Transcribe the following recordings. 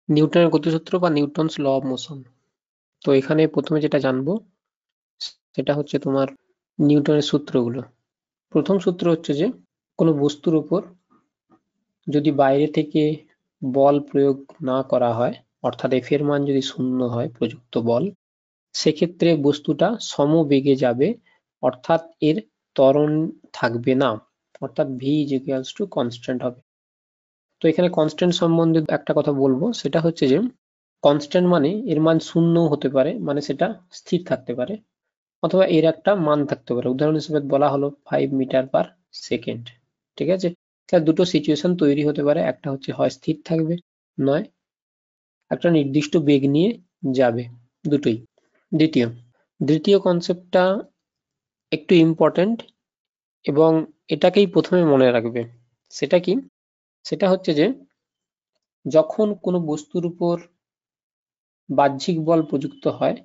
নিউটনের গতিসূত্র বা Newton's law of motion. তো এখানে প্রথমে যেটা জানবো সেটা হচ্ছে তোমার নিউটনের সূত্রগুলো। প্রথম সূত্র হচ্ছে যে কোনো বস্তুর উপর যদি বাইরে থেকে বল প্রয়োগ না করা হয়, অর্থাৎ এফ এর মান যদি শূন্য হয় প্রযুক্ত বল, সেক্ষেত্রে বস্তুটা সমবেগে যাবে, অর্থাৎ এর ত্বরণ থাকবে না, অর্থাৎ V is equals to constant হবে। তো এখানে কনস্ট্যান্ট সম্বন্ধে একটা কথা বলবো, সেটা হচ্ছে যে কনস্ট্যান্ট মানে এর মান শূন্য হতে পারে, মানে সেটা স্থির থাকতে পারে, অথবা এর একটা মান থাকতে পারে। উদাহরণ হিসেবে বলা হলো 5 মিটার পার সেকেন্ড। ঠিক আছে, তাহলে দুটো সিচুয়েশন তৈরি হতে পারে, একটা হচ্ছে হয় স্থির থাকবে, নয় একটা নির্দিষ্ট বেগ নিয়ে যাবে, দুটোই। দ্বিতীয় দ্বিতীয় কনসেপ্টটা একটু ইম্পর্টেন্ট এবং এটাকেই প্রথমে মনে রাখবে। সেটা কি? সেটা হচ্ছে যে যখন কোনো বস্তুর উপর বাহ্যিক বল প্রযুক্ত হয়,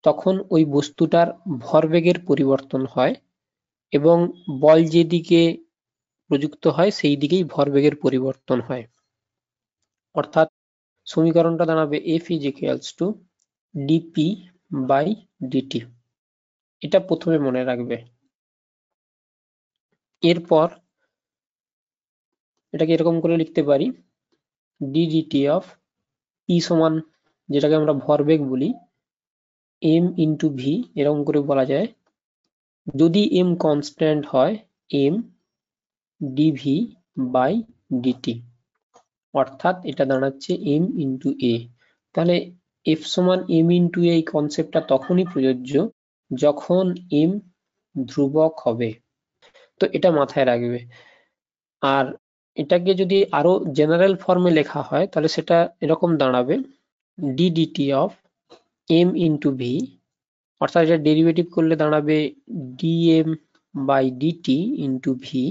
তখন ওই বস্তুটার ভরবেগের পরিবর্তন হয় এবং বল যেদিকে প্রযুক্ত হয় সেই দিকেই ভরবেগের পরিবর্তন হয়। অর্থাৎ সমীকরণটা দাঁড়াবে F is equals to DP by DT. এটা প্রথমে মনে রাখবে। এরপর এটাকে এরকম করে লিখতে পারি, ডিডিটি অফ পি সমান, যেটাকে আমরা ভরবেগ বলি, এম ইন্টু ভি, এরকম করে বলা যায়। যদি এম কনস্ট্যান্ট হয়, এম ডিভি বাই ডিটি, অর্থাৎ এটা দাঁড়াচ্ছে এম ইন্টু এ। তাহলে এফ সমান এম ইন্টু এই কনসেপ্টটা তখনই প্রযোজ্য যখন এম ধ্রুবক হবে। তো এটা মাথায় রাখবে। আর এটাকে যদি আরো জেনারেল ফর্মে লেখা হয় তাহলে সেটা এরকম দাঁড়াবে, DDT of M into V, অর্থাৎ এটা ডেরিভেটিভ করলে দাঁড়াবে DM by DT into V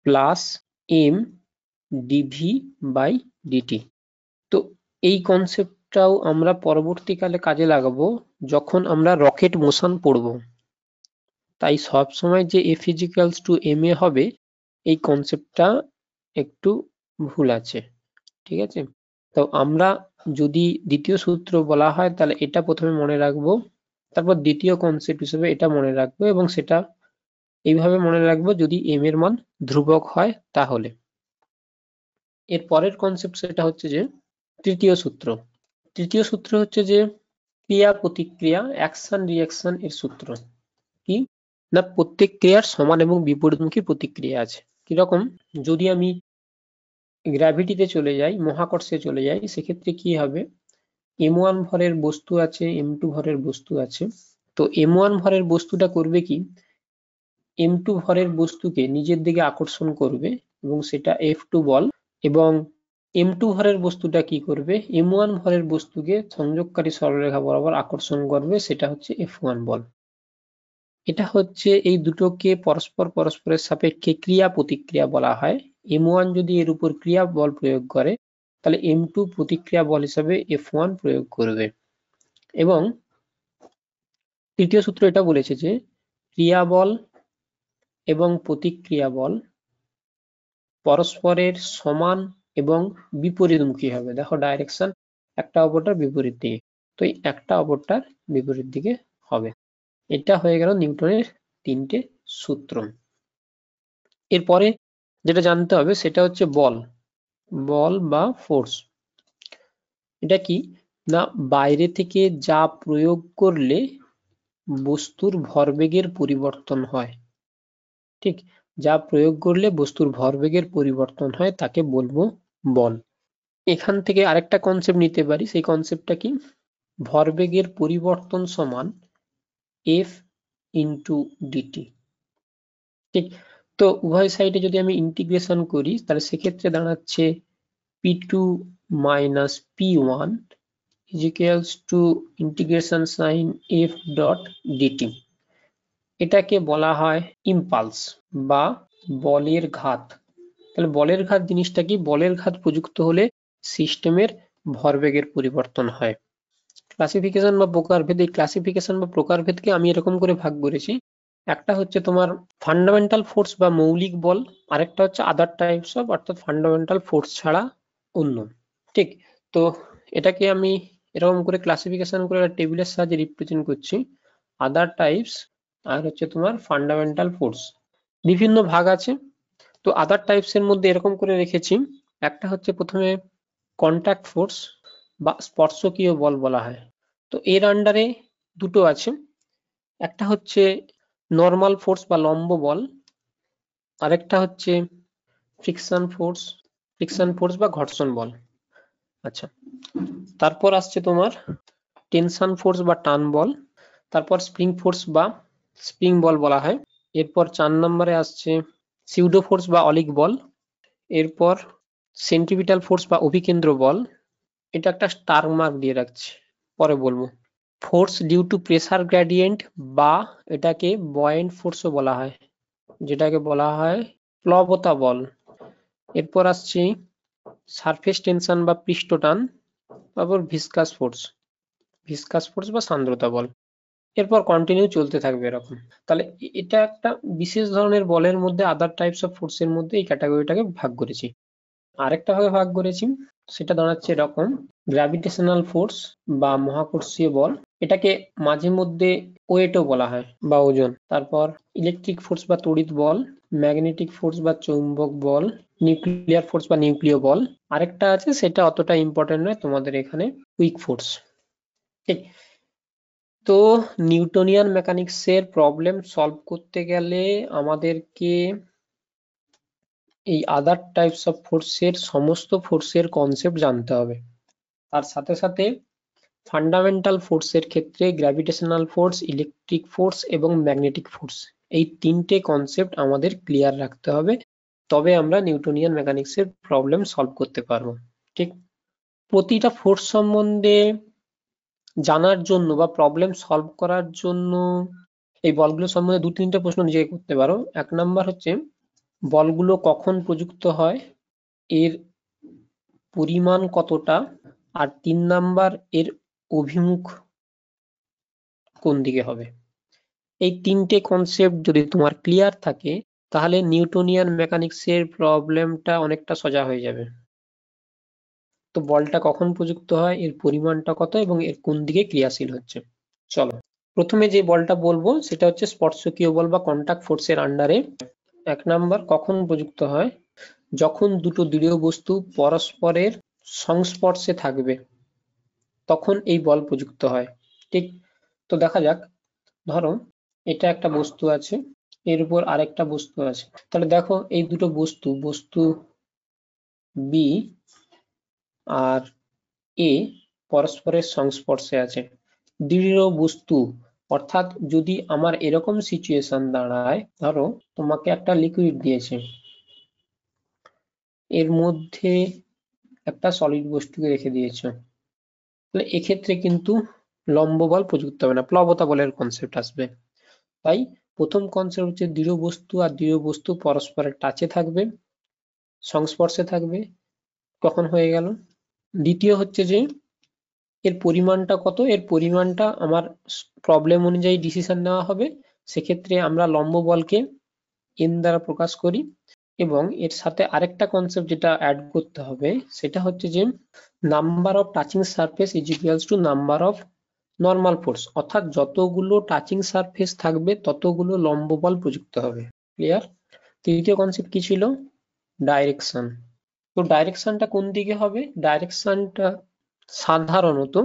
plus M DV by DT. তো এই কনসেপ্টটাও আমরা পরবর্তীকালে কাজে লাগাবো যখন আমরা রকেট মোশন পড়বো। তাই সব সময় যে এফ ইজিক্যালস টু এম এ হবে, এই কনসেপ্টটা একটু ভুল আছে। ঠিক আছে, তো আমরা যদি দ্বিতীয় সূত্র বলা হয় তাহলে এটা প্রথমে মনে রাখবো, তারপর দ্বিতীয় কনসেপ্ট হিসেবে এটা মনে রাখবো, এবং সেটা এইভাবে মনে রাখবো যদি এম এর মান ধ্রুবক হয় তাহলে। এর পরের কনসেপ্ট সেটা হচ্ছে যে তৃতীয় সূত্র। তৃতীয় সূত্র হচ্ছে যে ক্রিয়া প্রতিক্রিয়া, অ্যাকশন রিয়াকশন এর সূত্র। কি না, প্রত্যেক ক্রিয়ার সমান এবং বিপরীতমুখী প্রতিক্রিয়া আছে। কিরকম? যদি আমি গ্র্যাভিটিতে চলে যাই, মহাকর্ষে চলে যাই, সেক্ষেত্রে কি হবে, m1 ভরের বস্তু আছে, m2 ভরের বস্তু আছে। তো m1 ভরের বস্তুটা করবে কি, m2 ভরের বস্তুকে নিজের দিকে আকর্ষণ করবে এবং সেটা F2 বল, এবং m2 ভরের বস্তুটা কি করবে, m1 ভরের বস্তুকে সংযোগকারী সরলরেখা বরাবর আকর্ষণ করবে, সেটা হচ্ছে F1 বল। এটা হচ্ছে এই দুটোকে পরস্পরের সাপেক্ষে ক্রিয়া প্রতিক্রিয়া বলা হয়। m1 যদি এর উপর ক্রিয়া বল প্রয়োগ করে তাহলে m2 প্রতিক্রিয়া বল হিসাবে F1 প্রয়োগ করবে। এবং তৃতীয় সূত্র এটা বলেছে যে ক্রিয়া বল এবং প্রতিক্রিয়া বল পরস্পরের সমান এবং বিপরীতমুখী হবে। দেখো ডাইরেকশন একটা অপরটার বিপরীত দিকে, তো এই একটা অপরটার বিপরীত দিকে হবে। এটা হয়ে গেল নিউটনের তিনটে সূত্র। এরপরে যেটা জানতে হবে সেটা হচ্ছে বল, বল বা ফোর্স। এটা কি না, বাইরে থেকে যা প্রয়োগ করলে বস্তুর ভরবেগের পরিবর্তন হয়। ঠিক, যা প্রয়োগ করলে বস্তুর ভরবেগের পরিবর্তন হয় তাকে বলবো বল। এখান থেকে আরেকটা কনসেপ্ট নিতে পারি, সেই কনসেপ্টটা কি, ভরবেগের পরিবর্তন সমান এফ ইন্টু ডিটি। ঠিক, তো উভয় সাইডে যদি আমি ইন্টিগ্রেশন করি তাহলে সেক্ষেত্রে দাঁড়াচ্ছে p2 minus p1 is equals to integration sin f dot dt। এটাকে বলা হয় ইম্পালস বা বলের ঘাত। তাহলে বলের ঘাত জিনিসটা কি, বলের ঘাত প্রযুক্ত হলে সিস্টেমের ভরবেগের পরিবর্তন হয়। ক্লাসিফিকেশন বা প্রকারভেদ, এই ক্লাসিফিকেশন বা প্রকারভেদকে আমি এরকম করে ভাগ করেছি, একটা হচ্ছে তোমার ফান্ডামেন্টাল ফোর্স বা মৌলিক বল, আরেকটা হচ্ছে আদার টাইপস অফ, অর্থাৎ ফান্ডামেন্টাল ফোর্স ছাড়া অন্য। ঠিক। তো এটাকে আমি এরকম করে ক্লাসিফিকেশন করে টেবিলের সাহায্যে রিপ্রেজেন্ট করছি। আদার টাইপস আর হচ্ছে তোমার ফান্ডামেন্টাল ফোর্স, বিভিন্ন ভাগ আছে। তো আদার টাইপস এর মধ্যে এরকম করে রেখেছি, একটা হচ্ছে প্রথমে কন্ট্যাক্ট ফোর্স বা স্পর্শকীয় বল বলা হয়। তো এর আন্ডারে দুটো আছে, একটা হচ্ছে নর্মাল ফোর্স বা লম্ব বল, আরেকটা হচ্ছে ফ্রিকশন ফোর্স, বা ঘর্ষণ বল। আচ্ছা, তারপর আসছে তোমার টেনশন ফোর্স বা টান বল, তারপর স্প্রিং ফোর্স বা স্প্রিং বল বলা হয়। এরপর 4 নম্বরে আসছে সিউডো ফোর্স বা অলিক বল। এরপর সেন্ট্রিপিটাল ফোর্স বা অভিকেন্দ্র বল। এটা একটা স্টার মার্ক দিয়ে রাখছি, পরে বলবো। Force due to pressure gradient বা এটাকে বয়েন্ট ফোর্সও বলা হয়, যেটাকে বলা হয় প্লবতা বল। এরপর আসছে সারফেস টেনশন বা পৃষ্ঠ টান, তারপর ভিসকাস ফোর্স বা সান্দ্রতা বল। এরপর কন্টিনিউ চলতে থাকবে এরকম। তাহলে এটা একটা বিশেষ ধরনের বলের মধ্যে আদার টাইপস অফ ফোর্সের মধ্যে এই ক্যাটাগরিটাকে ভাগ করেছি। আরেকটা ভাগে ভাগ করেছি, সেটা দাঁড়াচ্ছে এরকম: গ্র্যাভিটেশনাল ফোর্স বা মহাকর্ষীয় বল, এটাকে মাঝে মধ্যে ওয়েটও বলা হয় বা ওজন। তারপর ইলেকট্রিক ফোর্স বা তড়িৎ বল, ম্যাগনেটিক ফোর্স বা চৌম্বক বল, নিউক্লিয়ার ফোর্স বা নিউক্লিয় বল। আরেকটা আছে, সেটা অতটা ইম্পর্টেন্ট নয় তোমাদের এখানে, উইক ফোর্স। ঠিক। তো নিউটনিয়ান মেকানিক্সের প্রবলেম সলভ করতে গেলে আমাদেরকে এই আদার টাইপস অফ ফোর্সের সমস্ত ফোর্সের কনসেপ্ট জানতে হবে। তার সাথে সাথে ফান্ডামেন্টাল ফোর্সের ক্ষেত্রে গ্র্যাভিটেশনাল ফোর্স, ইলেকট্রিক ফোর্স এবং ম্যাগনেটিক ফোর্স, এই তিনটে কনসেপ্ট আমাদের ক্লিয়ার রাখতে হবে, তবে আমরা নিউটনিয়ান মেকানিক্সের প্রবলেম সলভ করতে পারবো। ঠিক। প্রতিটা ফোর্স সম্বন্ধে জানার জন্য বা প্রবলেম সলভ করার জন্য এই বলগুলো সম্বন্ধে 2-3টে প্রশ্ন নিজেকে করতে পারো। 1 নাম্বার হচ্ছে বলগুলো কখন প্রযুক্ত হয়, এর পরিমাণ কতটা, আর 3 নাম্বার এর অভিমুখ কোন দিকে হবে। এই 3টে কনসেপ্ট যদি তোমার ক্লিয়ার থাকে, তাহলে নিউটনিয়ান মেকানিক্সের প্রবলেমটা অনেকটা সোজা হয়ে যাবে। তো বলটা কখন প্রযুক্ত হয়, এর পরিমাণটা কত এবং এর কোন দিকে ক্রিয়াশীল হচ্ছে। চলো, প্রথমে যে বলটা বলবো সেটা হচ্ছে স্পর্শকীয় বল বা কন্টাক্ট ফোর্সের আন্ডারে। 1 নাম্বার কখন প্রযুক্ত হয়, যখন দুটো দৃঢ় বস্তু পরস্পরের সংস্পর্শে থাকবে তখন এই বল প্রযুক্ত হয়। ঠিক। তো দেখা যাক, ধরো এটা একটা বস্তু আছে, এর উপর আরেকটা বস্তু আছে। তাহলে দেখো এই দুটো বস্তু বি আর এ পরস্পরের সংস্পর্শে আছে। দৃঢ় বস্তু অর্থাৎ যদি আমার এরকম সিচুয়েশন দাঁড়ায়, ধরো তোমাকে একটা লিকুইড দিয়েছে, এর মধ্যে একটা সলিড বস্তুকে রেখে দিয়েছো, তাহলে এক্ষেত্রে কিন্তু লম্ব বল প্রযুক্ত হবে না, প্লবতা বলের কনসেপ্ট আসবে। তাই প্রথম কনসেপ্ট হচ্ছে দৃঢ় বস্তু আর দৃঢ় বস্তু পরস্পরের টাচে থাকবে, সংস্পর্শে থাকবে, কখন হয়ে গেল। দ্বিতীয় হচ্ছে যে এর পরিমাণটা কত, এর পরিমাণটা আমার প্রবলেম অনুযায়ী ডিসিশন নেওয়া হবে। সেক্ষেত্রে আমরা লম্ব বলকে এন দ্বারা প্রকাশ করি, এবং এর সাথে আরেকটা কনসেপ্ট যেটা অ্যাড করতে হবে সেটা হচ্ছে যে number of touching surface is equals two number of normal force, অর্থাৎ যতগুলো টাচিং সারফেস থাকবে ততগুলো লম্ব বল প্রযুক্ত হবে। ক্লিয়ার? তৃতীয় কনসেপ্ট কি ছিল? ডাইরেকশন। তো ডাইরেকশনটা কোন দিকে হবে? ডাইরেকশনটা সাধারণত,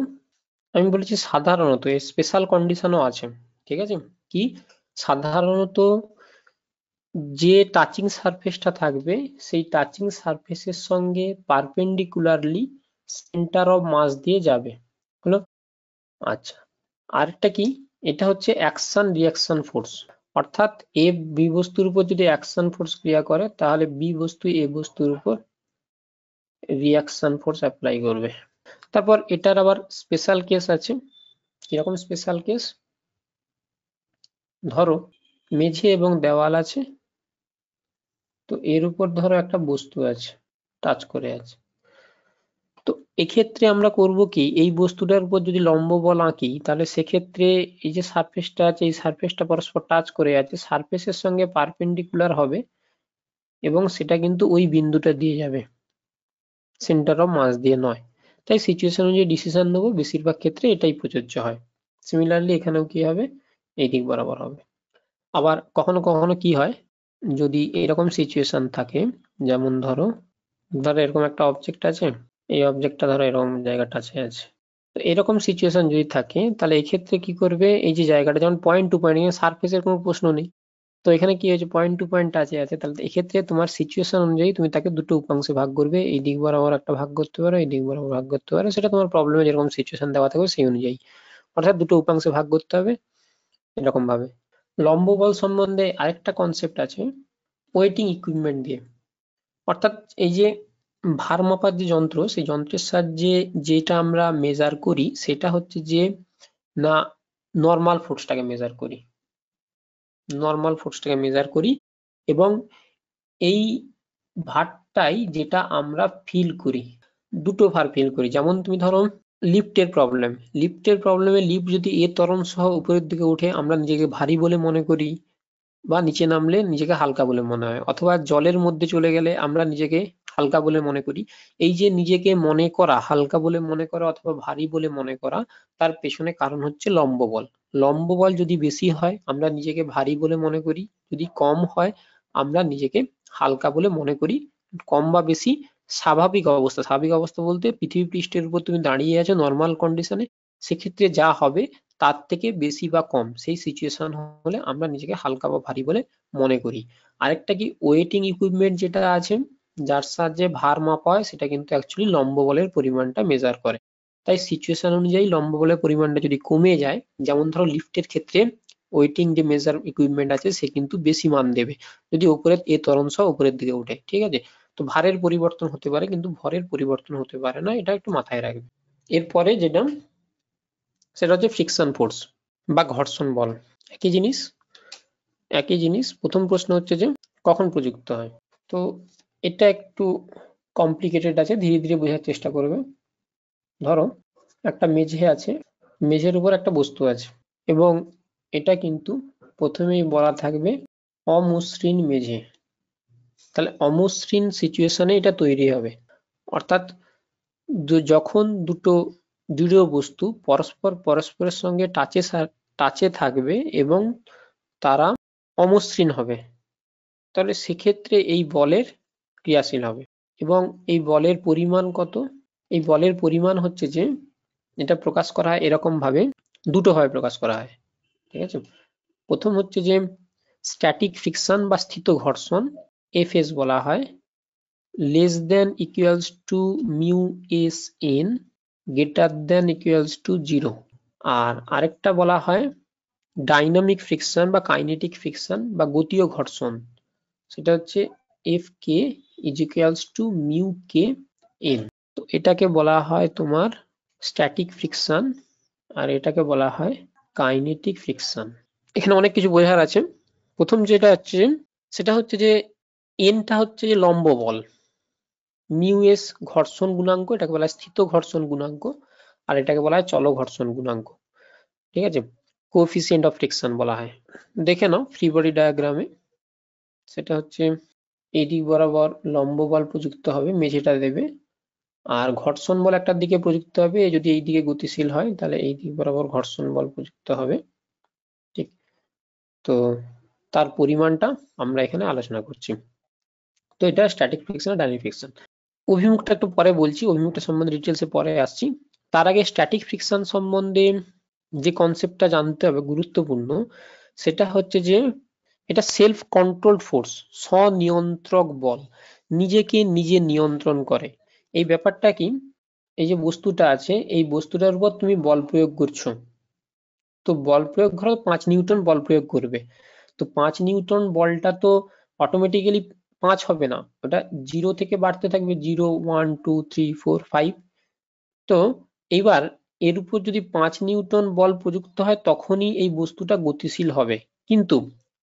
আমি বলেছি সাধারণত, এর স্পেশাল কন্ডিশনও আছে। ঠিক আছে? কি? সাধারণত যে টাচিং সারফেসটা থাকবে সেই টাচিং সারফেসের সঙ্গে পারপেন্ডিকুলারলি সেন্টার অফ মাস দিয়ে যাবে। হলো? আচ্ছা, আরেকটা কি, এটা হচ্ছে অ্যাকশন রিয়াকশন ফোর্স, অর্থাৎ এ বি বস্তুর উপর যদি অ্যাকশন ফোর্স ক্রিয়া করে তাহলে বি বস্তু এ বস্তুর উপর রিয়াকশন ফোর্স অ্যাপ্লাই করবে। তারপর এটার আবার স্পেশাল কেস আছে। কিরকম স্পেশাল কেস? ধরো মেঝে এবং দেওয়াল আছে, তো এর উপর ধরো একটা বস্তু আছে, টাচ করে আছে। তো এক্ষেত্রে আমরা করব কি, এই বস্তুটার উপর যদি লম্ব বল আঁকি তাহলে সেক্ষেত্রে এই যে সারফেসটা আছে, এই সারফেসটা পরস্পর টাচ করে আছে, সারফেসের সঙ্গে পারপেন্ডিকুলার হবে এবং সেটা কিন্তু ওই বিন্দুটা দিয়ে যাবে। সেন্টার অফ মাস দিয়ে নয়। তাই সিচুয়েশন অনুযায়ী ডিসিশন নেবো, বেশিরভাগ ক্ষেত্রে এটাই প্রযোজ্য হয়। সিমিলারলি এখানেও কি হবে, এই দিক বরাবর হবে। আবার কখনো কখনো কি হয়, যদি এরকম সিচুয়েশন থাকে, যেমন ধরো এরকম একটা অবজেক্ট আছে, এই অবজেক্টটা ধরো এরকম জায়গা টাচে আছে। তো এরকম সিচুয়েশন যদি থাকে তাহলে এই ক্ষেত্রে কি করবে, এই যে জায়গাটা যেমন পয়েন্ট টু পয়েন্ট, এখানে সারফেসের কোনো প্রশ্ন নেই, তো এখানে কি হয়েছে পয়েন্ট টু পয়েন্ট টাচে আছে, তাহলে এক্ষেত্রে তোমার সিচুয়েশন অনুযায়ী তুমি তাকে দুটো উপাংশে ভাগ করবে, এই দিক বরাবর একটা ভাগ করতে পারো, এই দিক বরাবর ভাগ করতে পারো, সেটা তোমার প্রবলেমে যেরকম সিচুয়েশন দেওয়া থাকবে সেই অনুযায়ী, অর্থাৎ দুটো উপাংশে ভাগ করতে হবে এরকম ভাবে। লম্ব বল সম্বন্ধে আরেকটা কনসেপ্ট আছে ওয়েটিং ইকুইপমেন্ট দিয়ে, অর্থাৎ এই যে ভার মাপার যে যন্ত্র, সেই যন্ত্রের সাহায্যে যেটা আমরা মেজার করি সেটা হচ্ছে যে না নর্মাল ফোর্সটাকে মেজার করি, নর্মাল ফোর্সটাকে মেজার করি এবং এই ভারটাই যেটা আমরা ফিল করি, দুটো ভার ফিল করি। যেমন তুমি ধরো লিফটের প্রবলেমে লিফট যদি এ ত্বরণ সহ উপরের দিকে উঠে আমরা নিজেকে ভারী বলে মনে করি, বা নিচে নামলে নিজেকে হালকা বলে মনে হয়, অথবা জলের মধ্যে চলে গেলে আমরা নিজেকে হালকা বলে মনে করি। এই যে নিজেকে মনে করা, হালকা বলে মনে করা অথবা ভারী বলে মনে করা, তার পেছনে কারণ হচ্ছে লম্ব বল। লম্ব বল যদি বেশি হয় আমরা নিজেকে ভারী বলে মনে করি, যদি কম হয় আমরা নিজেকে হালকা বলে মনে করি। কম বা বেশি স্বাভাবিক অবস্থা বলতে পৃথিবী পৃষ্ঠের উপর তুমি দাঁড়িয়ে আছো নর্মাল কন্ডিশনে, সেক্ষেত্রে যা হবে তার থেকে বেশি বা কম সেই সিচুয়েশন হলে আমরা নিজেকে হালকা বা ভারী বলে মনে করি। আরেকটা কি ওয়েটিং ইকুইপমেন্ট যেটা আছে যার সাহায্যে ভার মাপা হয়, সেটা কিন্তু অ্যাকচুয়ালি লম্ব বলের পরিমাণটা মেজার করে। তাই সিচুয়েশন অনুযায়ী লম্ব বলের পরিমাণটা যদি কমে যায়, যেমন ধরো লিফটের ক্ষেত্রে ওয়েটিং যে মেজার ইকুইপমেন্ট আছে সে কিন্তু বেশি মান দেবে যদি উপরে এ ত্বরণ সহ উপরের দিকে উঠে, ঠিক আছে। তো ভারের পরিবর্তন হতে পারে কিন্তু ভরের পরিবর্তন হতে পারে না, এটা একটু মাথায় রাখবে। এরপরে যেটা সেটা হচ্ছে ফ্রিকশন ফোর্স বা ঘর্ষণ বল। একই জিনিস প্রথম প্রশ্ন হচ্ছে যে কখন প্রযুক্ত হয়। তো এটা একটু কমপ্লিকেটেড আছে, ধীরে ধীরে বোঝার চেষ্টা করবে। ধরো একটা মেঝে আছে, মেঝের উপর একটা বস্তু আছে এবং এটা কিন্তু প্রথমেই বলা থাকবে অমসৃণ মেঝে। তাহলে অমসৃণ সিচুয়েশনে এটা তৈরি হবে, অর্থাৎ যখন দুটো দৃঢ় বস্তু পরস্পরের সঙ্গে টাচে থাকবে এবং তারা অমসৃণ হবে, তাহলে সেক্ষেত্রে এই বলের ক্রিয়াশীল হবে। এবং এই বলের পরিমাণ কত, এই বলের পরিমাণ হচ্ছে যে এটা প্রকাশ করা হয় এরকম ভাবে, দুটো ভাবে প্রকাশ করা হয়, ঠিক আছে। প্রথম হচ্ছে যে স্ট্যাটিক ফ্রিকশন বা স্থিত ঘর্ষণ, এফএস বলা হয়, less than equals to mu S N greater than equals to 0। আর আরেকটা বলা হয় ডাইনামিক ফ্রিকশন বা কাইনেটিক ফ্রিকশন বা গতীয় ঘর্ষণ, সেটা হচ্ছে F K is equals two mu K N. তো এটাকে বলা হয় তোমার স্ট্যাটিক ফ্রিকশন আর এটাকে বলা হয় কাইনেটিক ফ্রিকশন। এখানে অনেক কিছু বোঝার আছে। প্রথম যেটা হচ্ছে সেটা হচ্ছে যে এনটা হচ্ছে যে লম্ব বল, মিউ এস ঘর্ষণ গুণাঙ্ক, এটাকে বলা হয় স্থিত ঘর্ষণ গুণাঙ্ক, আর এটাকে বলা হয় চল ঘর্ষণ গুণাঙ্ক, ঠিক আছে। কোএফিসিয়েন্ট অফ ফ্রিকশন বলা হয়। দেখে নাও ফ্রি বডি ডায়াগ্রামে, সেটা হচ্ছে এই দিক বরাবর লম্ব বল প্রযুক্ত হবে, মেঝেটা দেবে, আর ঘর্ষণ বল একটার দিকে প্রযুক্ত হবে, যদি এই দিকে গতিশীল হয় তাহলে এই দিক বরাবর ঘর্ষণ বল প্রযুক্ত হবে, ঠিক। তো তার পরিমাণটা আমরা এখানে আলোচনা করছি। তো এটা স্ট্যাটিক ফ্রিকশন আর ডাইনামিক ফ্রিকশন। অভিমুখটা একটু পরে বলছি, অভিমুখটা সম্বন্ধে ডিটেলসে পরে আসছি। তার আগে স্ট্যাটিক ফ্রিকশন সম্বন্ধে যে কনসেপ্টটা জানতে হবে গুরুত্বপূর্ণ, সেটা হচ্ছে যে এটা সেলফ কন্ট্রোলড ফোর্স, স্বনিয়ন্ত্রক বল, নিজেকে নিজে নিয়ন্ত্রণ করে। এই ব্যাপারটা কি, এই যে বস্তুটা আছে এই বস্তুটার উপর তুমি বল প্রয়োগ করছো, তো বল প্রয়োগ ধরো 5 নিউটন বল প্রয়োগ করবে, তো 5 নিউটন বলটা তো অটোমেটিক্যালি 5 হবে না, ওটা 0 থেকে বাড়তে থাকবে, 0 1 2 3 4 5। তো এইবার এর উপর যদি 5 নিউটন বল প্রযুক্ত হয় তখনই এই বস্তুটা গতিশীল হবে, কিন্তু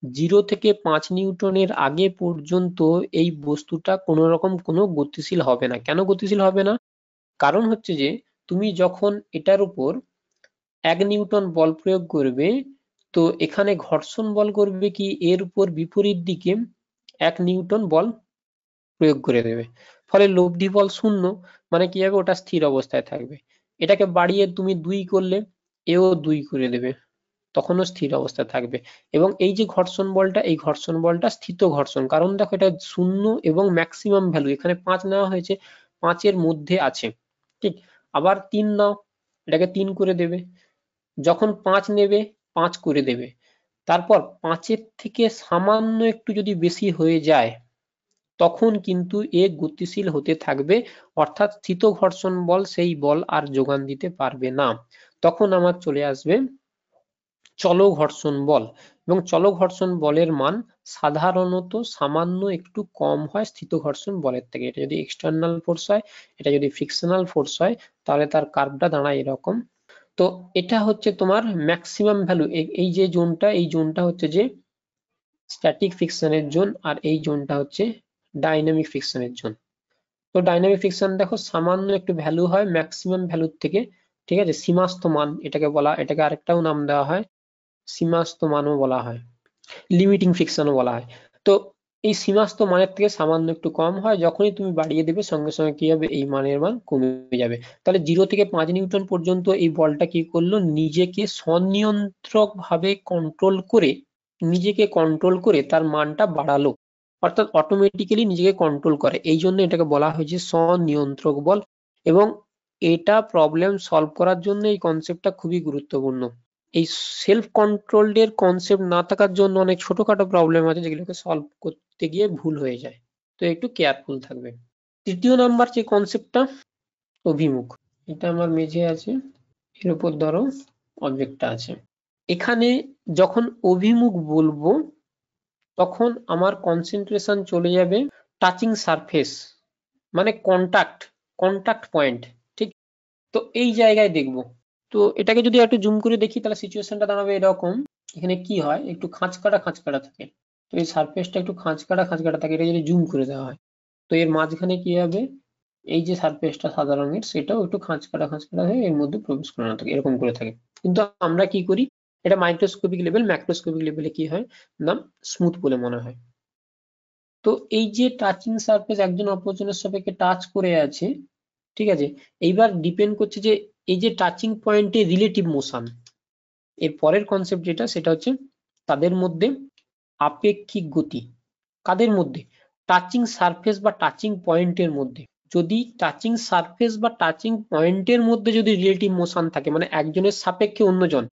0 থেকে 5 নিউটনের আগে পর্যন্ত এই বস্তুটা কোনো রকম কোনো গতিশীল হবে না। কেন গতিশীল হবে না? কারণ হচ্ছে যে তুমি যখন এটার উপর 1 নিউটন বল প্রয়োগ করবে, তো এখানে ঘর্ষণ বল করবে কি এর উপর বিপরীত দিকে 1 নিউটন বল প্রয়োগ করে দেবে, ফলে লব্ধি বল 0, মানে কি হবে, ওটা স্থির অবস্থায় থাকবে। এটাকে বাড়িয়ে তুমি 2 করলে এও 2 করে দেবে, তখনও স্থির অবস্থায় থাকবে। এবং এই যে ঘর্ষণ বলটা, এই ঘর্ষণ বলটা স্থিত ঘর্ষণ, কারণ দেখো এটা 0 এবং ম্যাক্সিমাম ভ্যালু, এখানে 5 নেওয়া হয়েছে, 5 এর মধ্যে আছে, ঠিক। আবার 3 নাও, এটাকে 3 করে দেবে। যখন 5 নেবে 5 করে দেবে। তারপর 5 এর থেকে সামান্য একটু যদি বেশি হয়ে যায়, তখন কিন্তু এ গতিশীল হতে থাকবে, অর্থাৎ স্থিত ঘর্ষণ বল সেই বল আর যোগান দিতে পারবে না। তখন আমার চলে আসবে চল ঘর্ষণ বল, এবং চল ঘর্ষণ বলের মান সাধারণত সামান্য একটু কম হয় স্থিত ঘর্ষণ বলের থেকে। এটা যদি এক্সটার্নাল ফোর্স হয়, এটা যদি ফ্রিকশনাল ফোর্স হয়, তাহলে তার কার্ভটা দাঁড়ায় এরকম। তো এটা হচ্ছে তোমার ম্যাক্সিমাম ভ্যালু। এই যে জোনটা, এই জোনটা হচ্ছে যে স্ট্যাটিক ফ্রিকশনের জোন, আর এই জোনটা হচ্ছে ডাইনামিক ফ্রিকশনের জোন। তো ডাইনামিক ফ্রিকশন দেখো সামান্য একটু ভ্যালু হয় ম্যাক্সিমাম ভ্যালুর থেকে, ঠিক আছে। সীমাস্থ মান এটাকে বলা, এটাকে আরেকটাও নাম দেওয়া হয়, সীমাস্থ মানও বলা হয়, লিমিটিং ফ্রিকশনও বলা হয়। তো এই সীমাস্থ মানের থেকে সামান্য একটু কম হয়, যখনই তুমি বাড়িয়ে দেবে সঙ্গে সঙ্গে কি হবে, এই মানের মান কমে যাবে। তাহলে 0 থেকে 5 নিউটন পর্যন্ত এই বলটা কি করলো, নিজেকে স্বনিয়ন্ত্রক ভাবে কন্ট্রোল করে, নিজেকে কন্ট্রোল করে তার মানটা বাড়ালো, অর্থাৎ অটোমেটিক্যালি নিজেকে কন্ট্রোল করে। এই জন্য এটাকে বলা হয়েছে স্বনিয়ন্ত্রক বল। এবং এটা প্রবলেম সলভ করার জন্য এই কনসেপ্টটা খুবই গুরুত্বপূর্ণ। এই সেলফ কন্ট্রোলড এর কনসেপ্ট না থাকার জন্য অনেক ছোটখাটো প্রবলেম আছে যেগুলোকে সলভ করতে গিয়ে ভুল হয়ে যায়, তো একটু কেয়ারফুল থাকবে। তৃতীয় নাম্বার যে কনসেপ্টটা, অভিমুখ। এটা আমার মেঝে আছে, এর উপর ধরো অবজেক্টটা আছে। এখানে যখন অভিমুখ বলবো, তখন আমার কনসেন্ট্রেশন চলে যাবে টাচিং সারফেস, মানে কন্টাক্ট পয়েন্ট, ঠিক। তো এই জায়গায় দেখবো। তো এটাকে যদি একটু জুম করে দেখি, তাহলে সিচুয়েশনটা দাঁড়াবে এরকম। এখানে কি হয়, একটু খাঁচকাটা থাকে। তো এই সারফেসটা একটু খাঁচকাটা থাকে, এটা যদি জুম করে দেওয়া হয়, তো এর মাঝখানে কি হবে, এই যে সারফেসটা সাদা রঙের, সেটাও একটু খাঁচকাটা হয়ে এর মধ্যে প্রবেশ করানো থাকে, এরকম করে থাকে। কিন্তু আমরা কি করি, এটা মাইক্রোস্কোপিক লেভেল, ম্যাক্রোস্কোপিক লেভেলে কি হয়, নাম স্মুথ বলে মনে হয়। তো এই যে টাচিং সারফেস একজন অপরজনের সাপেক্ষে টাচ করে আছে, ঠিক আছে। এইবার ডিপেন্ড করছে যে এই যে টাচিং পয়েন্টে রিলেটিভ মোশন, এর পরের কনসেপ্ট যেটা, সেটা হচ্ছে তাদের মধ্যে আপেক্ষিক গতি। কাদের মধ্যে, টাচিং সারফেস বা টাচিং পয়েন্টের মধ্যে। যদি টাচিং সারফেস বা টাচিং পয়েন্টের মধ্যে যদি রিলেটিভ মোশন থাকে, মানে একজনের সাপেক্ষে অন্যজন,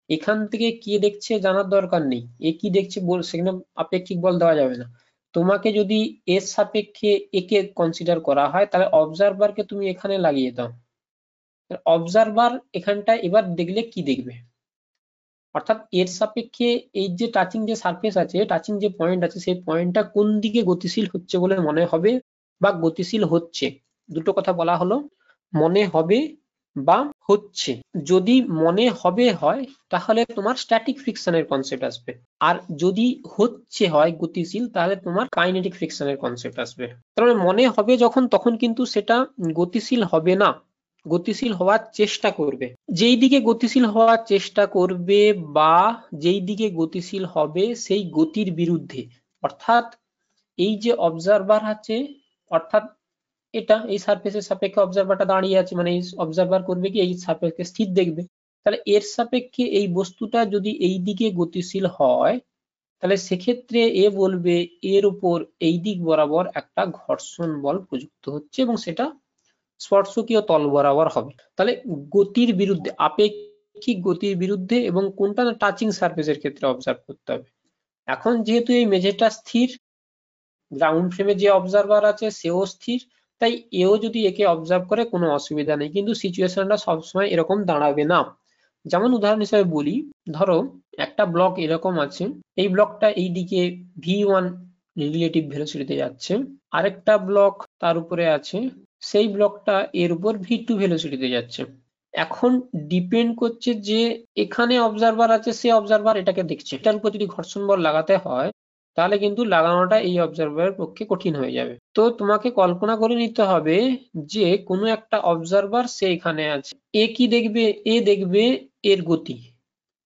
এখান থেকে কি দেখছে জানার দরকার নেই, এ কি দেখছে সেখানে আপেক্ষিক বল দেওয়া যাবে না। তোমাকে যদি এর সাপেক্ষে একে কনসিডার করা হয়, তাহলে অবজারভারকে তুমি এখানে লাগিয়ে দাও। অবজারভার এখানটায় এবার দেখলে কি দেখবে, অর্থাৎ এর সাপেক্ষে এই যে টাচিং যে সারফেস আছে, টাচিং যে পয়েন্ট আছে, সেই পয়েন্টটা কোন দিকে গতিশীল হচ্ছে বলে মনে হবে বা গতিশীল হচ্ছে। দুটো কথা বলা হলো, মনে হবে বা হচ্ছে। যদি মনে হবে হয়, তাহলে তোমার স্ট্যাটিক ফ্রিকশনের কনসেপ্ট আসবে। আর যদি হচ্ছে হয় গতিশীল, তাহলে তোমার কাইনেটিক ফ্রিকশনের কনসেপ্ট আসবে। তার মানে মনে হবে যখন, তখন কিন্তু সেটা গতিশীল হবে না, গতিশীল হওয়ার চেষ্টা করবে। যেই দিকে গতিশীল হওয়ার চেষ্টা করবে বা যেই দিকে গতিশীল হবে, সেই গতির বিরুদ্ধে, অর্থাৎ এই যে অবজারভার আছে, অর্থাৎ এটা এই সারফেসের সাপেক্ষে অবজারভারটা দাঁড়িয়ে আছে, মানে এই অবজারভার করবে কি, এই সারফেসকে স্থির দেখবে। তাহলে এর সাপেক্ষে এই বস্তুটা যদি এই দিকে গতিশীল হয়, তাহলে সেক্ষেত্রে এ বলবে এর উপর এই দিক বরাবর একটা ঘর্ষণ বল প্রযুক্ত হচ্ছে, এবং সেটা স্পর্শকীয় তল বরাবর হবে। তাহলে গতির বিরুদ্ধে, আপেক্ষিক গতির বিরুদ্ধে, এবং কোনটা না, টাচিং সারফেসের ক্ষেত্রে অবজার্ভ করতে হবে। এখন যেহেতু এই মেঝেটা স্থির, গ্রাউন্ড ফ্রেমে যে অবজারভার আছে সেও স্থির, তাই এও যদি একে অবজার্ভ করে কোনো অসুবিধা নেই, কিন্তু সিচুয়েশনটা সবসময় এরকম দাঁড়াবে না। যেমন উদাহরণ হিসেবে বলি, ধরো একটা ব্লক এরকম আছে, এই ব্লকটা এই দিকে v1 রিলেটিভ ভেলোসিটিতে যাচ্ছে, আরেকটা ব্লক তার উপরে আছে, সেই ব্লকটা এর উপর v2 ভেলোসিটিতে যাচ্ছে। এখন ডিপেন্ড করছে যে এখানে অবজারভার আছে, সে অবজারভার এটাকে দেখছে, এটার উপর যদি ঘর্ষণ বল লাগাতে হয়, তাহলে কিন্তু লাগানোটা এই অবজারভারের পক্ষে কঠিন হয়ে যাবে। তো তোমাকে কল্পনা করে নিতে হবে যে কোনো একটা অবজারভার সে এখানে আছে, এ কি দেখবে, এ দেখবে এর গতি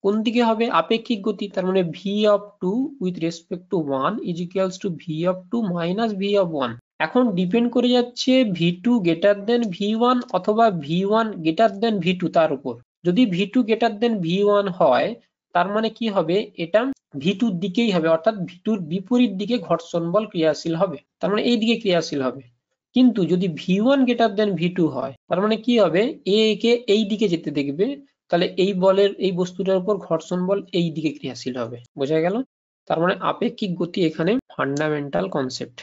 কোন দিকে হবে, আপেক্ষিক গতি। তার মানে v of 2 with respect to 1 is equals to v of 2 minus v of 1। এখন ডিপেন্ড করে যাচ্ছে V2 গ্রেটার দেন V1 অথবা V1 গ্রেটার দেন V2 তার উপর। যদি V2 গ্রেটার দেন V1 হয় তার মানে কি হবে, এটা V2 র দিকেই হবে, অর্থাৎ V2 র বিপরীত দিকে ঘর্ষণ বল ক্রিয়াশীল হবে, তার মানে এই দিকে ক্রিয়াশীল হবে। কিন্তু যদি V1 গ্রেটার দেন V2 হয় তার মানে কি হবে, এ কে এই দিকে যেতে দেখবে, তাহলে এই বলের, এই বস্তুটার উপর ঘর্ষণ বল এই দিকে ক্রিয়াশীল হবে। বোঝা গেল? তার মানে আপেক্ষিক গতি এখানে ফান্ডামেন্টাল কনসেপ্ট।